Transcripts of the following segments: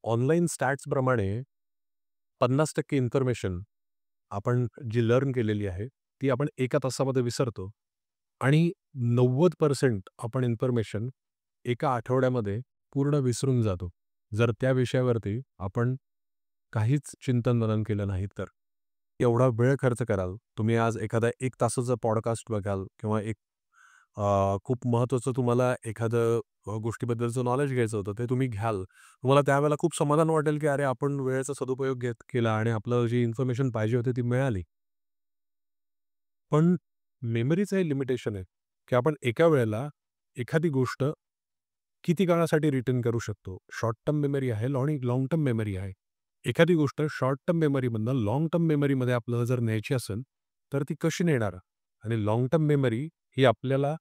Online स्टॅट्सप्रमाणे 50% information आपण जी learn केलेली आहे, ती आपण एका तासामध्ये विसरतो आणि 90% आपण इन्फॉर्मेशन एका आठवड्यामध्ये पूर्ण विसरून जातो. जर त्या विषयावरती आपण काहीच चिंतन-मनन केलं नाही तर. एवढा वेळ खर्च कराल, तुम्ही आज एखादा 1 तासाचा पॉडकास्ट बघाल किंवा खूप महत्त्वाचं तुम्हाला एखादं गोष्टीबद्दलचं नॉलेज घ्यायचं होतं, ते तुम्ही घ्याल. तुम्हाला त्यावेळेला खूप समाधान वाटेल, की अरे आपण वेळेचा सदुपयोग केला आणि आपलं जी इन्फॉर्मेशन पाहिजे होती ती मिळाली. पण मेमरीचं हे लिमिटेशन आहे, की आपण एका वेळेला एखादी गोष्ट किती काळासाठी रिटेन करू शकतो. शॉर्ट टर्म मेमरी आहे आणि लाँग टर्म मेमरी आहे. एखादी गोष्ट शॉर्ट टर्म मेमरीमधनं लाँग टर्म मेमरीमध्ये आपल्याला जर न्यायची असेल, तर ती कशी नेणार? आणि लाँग टर्म मेमरी ही आपल्याला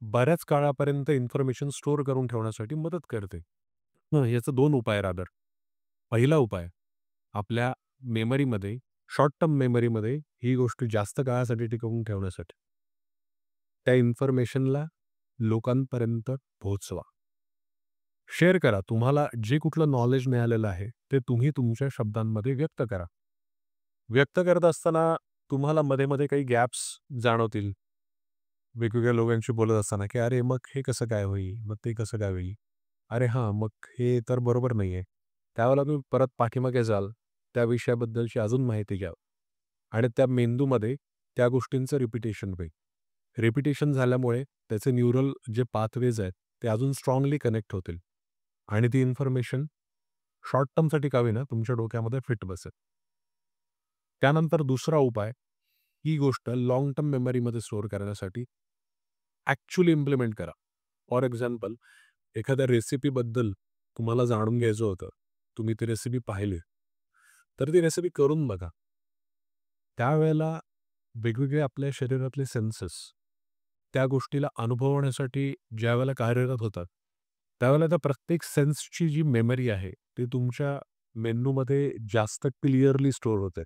बऱ्याच काळापर्यंत इन्फॉर्मेशन स्टोअर करून ठेवण्यासाठी मदत करते. याचे 2 उपाय रादर. पहिला उपाय, आपल्या मेमरीमध्ये, शॉर्ट टर्म मेमरीमध्ये ही गोष्ट जास्त काळासाठी टिकवून ठेवण्यासाठी. त्या इन्फॉर्मेशनला लोकांपर्यंत पोहोचवा. शेअर करा. तुम्हाला जे कुठलं नॉलेज मिळालेलं आहे, ते तुम्ही तुमच्या शब्दांमध्ये व्यक्त करा. व्यक्त करत असताना तुम्हाला मध्ये-मध्ये काही गॅप्स जाणवतील. वेगवेगळ्या लोकांशी बोलत असताना, की "अरे, मग हे कसं काय होईल? मग ते कसं काय होईल? अरे हां, मग हे तर बरोबर नाहीये." त्यावेळेला तुम्ही परत पाठीमागे जाल, त्या विषयाबद्दलची अजून माहिती घ्याल आणि त्या मेंदूमध्ये त्या गोष्टींचं रिपिटेशन होईल. रिपिटेशन झाल्यामुळे त्याचे न्यूरल जे पाथवेज आहेत, ते अजून स्ट्राँगली कनेक्ट होतील आणि ती इन्फॉर्मेशन शॉर्ट टर्मसाठी का होईना तुमच्या डोक्यामध्ये फिट बसेल. त्यानंतर दुसरा उपाय, ही गोष्ट लाँग टर्म मेमरीमध्ये स्टोअर करण्यासाठी ॲक्चुअली इम्प्लिमेंट करा. फॉर एक्झाम्पल, एखाद्या रेसिपीबद्दल तुम्हाला जाणून घ्यायचं होतं. तुम्ही ती रेसिपी पाहिली, तर ती रेसिपी करून बघा. त्यावेळेला वेगवेगळे आपल्या शरीरातले सेन्सेस त्या गोष्टीला अनुभवण्यासाठी ज्यावेळेला कार्यरत होतात, त्यावेळेला त्या प्रत्येक सेन्सची जी मेमरी आहे, ती तुमच्या मेंदूमध्ये जास्त क्लिअरली स्टोअर होते.